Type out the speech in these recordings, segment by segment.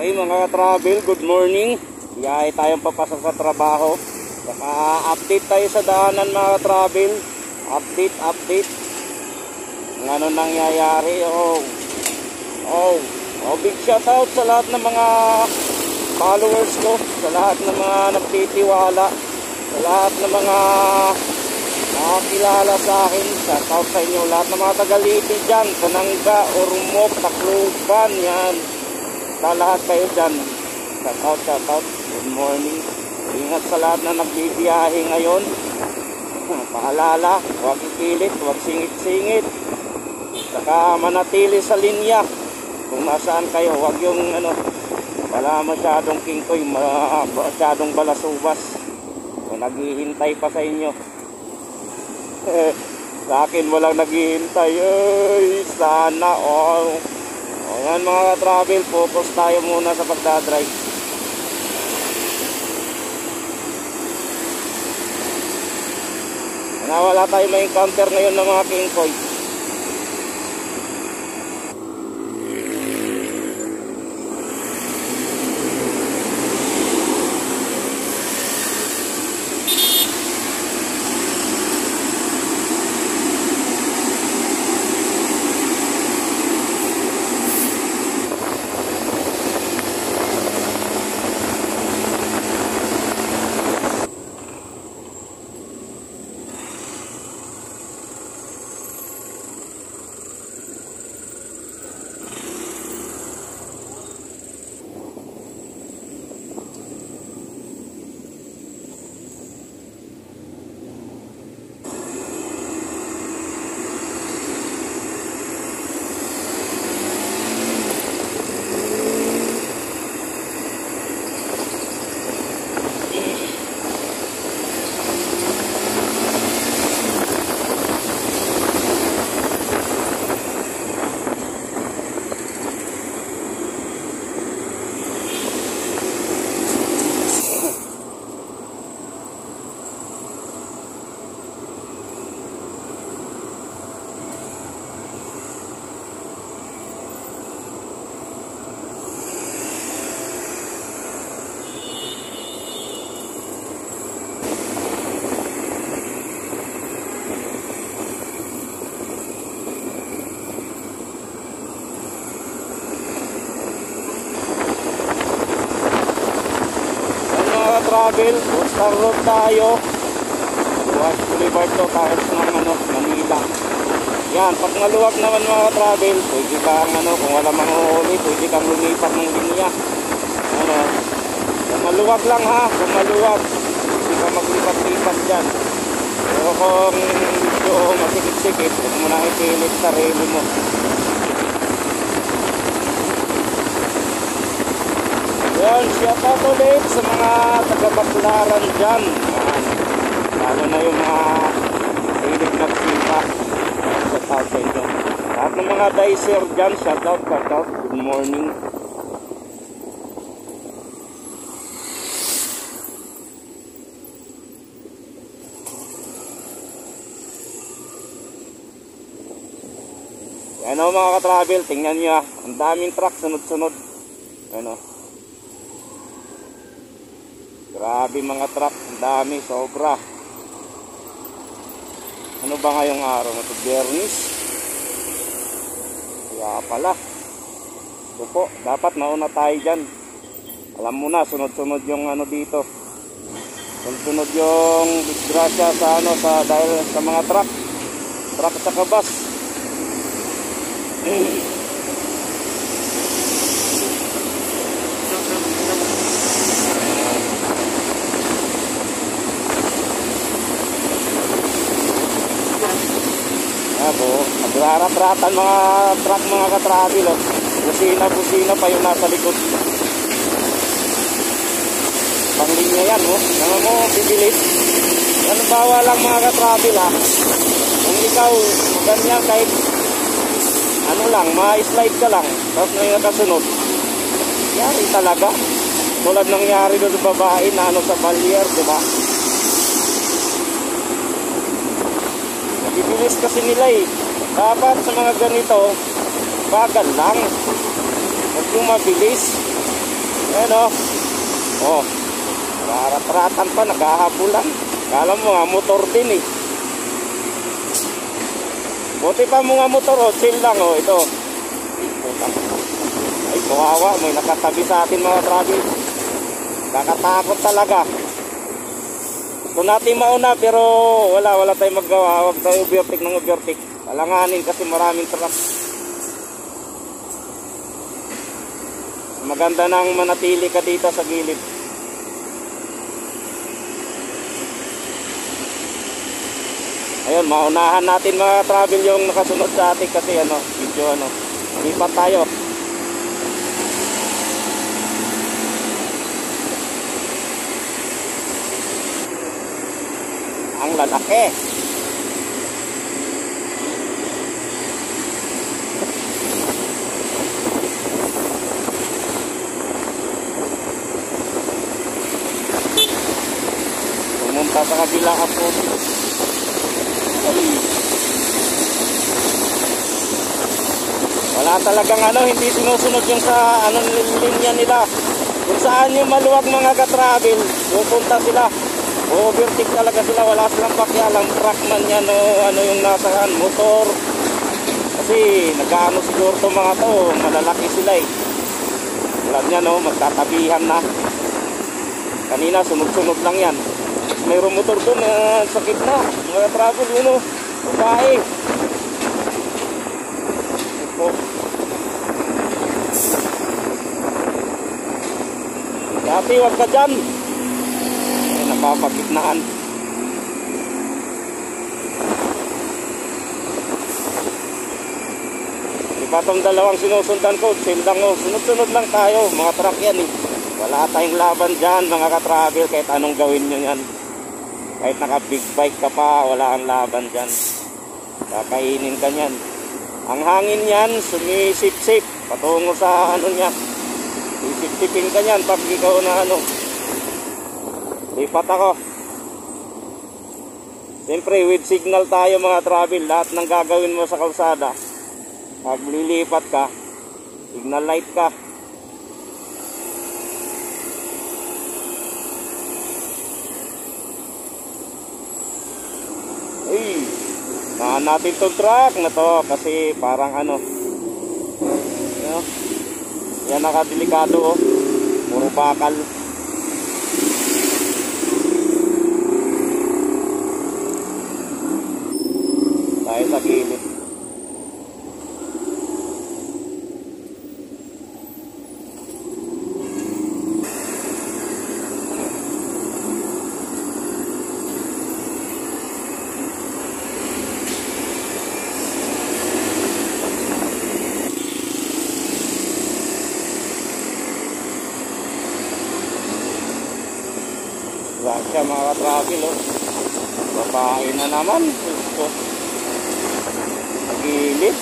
Okay mga travel, good morning. Biyahe tayong papasok sa trabaho. Saka update tayo sa daanan mga travel. Update. Kung ano nangyayari. Big shout out sa lahat ng mga followers ko, sa lahat ng mga nagtitiwala, sa lahat ng mga nakakilala sa akin. Shout out sa inyo lahat ng mga taga-Lipi dyan, Sananga, Ormoc, Tacloban, yan. Sa lahat kayo dyan, shout out, good morning. Ingat sa lahat na nagbibiyahe ngayon. Paalala, huwag ipilit, huwag singit-singit. Saka manatili sa linya. Kung nasaan kayo, huwag yung wala masyadong kingkoy, masyadong balasubas. Kung naghihintay pa sa inyo. Sa akin walang naghihintay. Ay, sana all. Ayan mga travel, focus tayo muna sa pagdadrive. Wala tayo may encounter ngayon ng mga kingkoy. Travel, Star Road tayo. West Boulevard to, kahit ng Manila. Yan, pag maluwag naman mga travel, pwede kang kung wala manguhuli, pwede kang lumipat ng linya. Kung maluwag lang ha, kung maluwag, pwede kang maglipat-lipat dyan. Pero kung medyo masikip-sikip, huwag mo na ipilit sarili mo. Yan, shout out ulit sa mga taga-Baclaran dyan. Lalo na yung mga hilig nagsipa. Shout out sa inyo. Lahat ng mga dicer dyan, shout out. Good morning. Yan mga ka-travel, tingnan nyo ah. Ang daming truck, sunod-sunod. Grabe mga truck, ang dami, sobra. Ano ba ngayong araw na ito? Biyernes? Kaya pala. Ito po, dapat mauna tayo dyan. Alam mo na, sunod-sunod yung dito. Sunod-sunod yung disgrasya sa dahil sa mga truck at saka bus. Nagrarat-ratan mga truck mga ka-travel. Busina pa yung nasa likod. Panglinya yan bibilis. Yan bawa lang mga ka-travel ha. Kung ikaw ganyan kahit ma-slide ka lang, tapos na yung nakasunod, yari talaga. Tulad nangyari doon sa babae na sa Balier, diba? Nabibilis kasi nila Dapat sa mga ganito, bagal lang. Huwag yung mabilis. Ayan o. Oh, rarat-ratan pa, naghahabulan. Kala mo nga, motor din eh. Buti pa mga motor o, chill lang o, ito. Ay, kawawa, may nakatabi sa atin mga travel. Kakatakot talaga. Gusto natin mauna pero wala tayong magawa. Huwag tayo overtake ng overtake. Alanganin kasi maraming truck. Maganda nang manatili ka dito sa gilid. Ayun, maunahan natin mga travel yung nakasunod sa atin kasi video lipat tayo. Ang lalaki. Pumunta sa kabila ka po. Wala talagang hindi sinusunod yung sa linya nila. Kung saan yung maluwag mga ka-travel, pupunta sila. Overtake talaga sila, wala silang pakialam. Truckman yan o yung nasaan, motor. Kasi nagkaano siguro itong mga to, malalaki sila eh. Alam niya magtatabihan na. Kanina sunod-sunod lang yan. Mayroong motor doon sakit na. Mga travel yun babae. Ito. Dati wag ka dyan. Ay, napapagitnaan. Diba itong dalawang sinusundan ko, chill lang sunod-sunod lang tayo. Mga truck yan eh. Wala tayong laban dyan mga ka-travel kahit anong gawin nyo yan. Kahit naka big bike ka pa, wala ang laban dyan. Kakainin ka nyan. Ang hangin yan, sumisip-sip. Patungo sa niya. Isip-sipin ka nyan pag ikaw na lipat ako. Siyempre, with signal tayo mga travel. Lahat ng gagawin mo sa kalsada. Pag lilipat ka, signal light ka. Ay, nahan natin itong truck na to kasi parang yan nakadelikado puro bakal. Tayo sa gilid. Siya mga ka-travel babae na naman gusto gilid.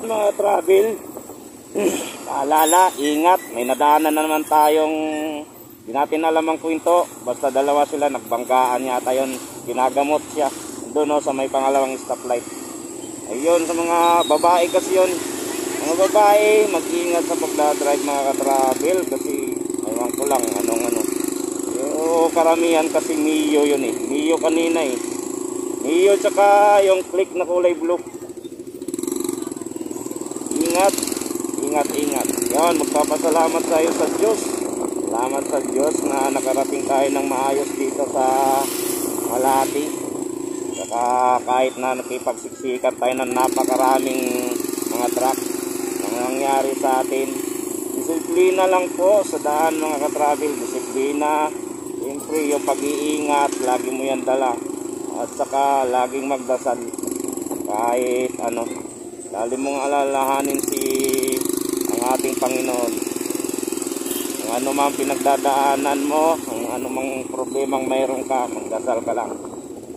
Mga travel paalala, ingat, may nadaanan na naman tayong di natin alam ang kwento, basta dalawa sila nagbanggaan yata yon, ginagamot siya doon sa may pangalawang stoplight. Ayun, sa mga babae kasi yun. Mga babae, mag-ingat sa pagdadrive mga ka-travel. Kasi, aywan ko lang, yung karamihan kasi Mio yun eh. Mio kanina eh. Mio tsaka yung click na kulay blue. Ingat. Ingat. Yan, magpapasalamat tayo sa Diyos. Salamat sa Diyos na nakarating tayo ng maayos dito sa Malati. Saka kahit na nakipagsiksikan tayo ng napakaraming mga truck na nangyari sa atin, disiplina lang po sa daan mga ka-travel. Disiplina, siyempre yung pag-iingat, lagi mo yan dala. At saka laging magdasal kahit lalo mong alalahanin ang ating Panginoon. Kung ano mang pinagdadaanan mo, kung ano mang problemang mayroon ka, magdasal ka lang.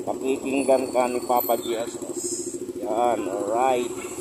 Pakikinggan ka ni Papa Jesus. Yan, alright.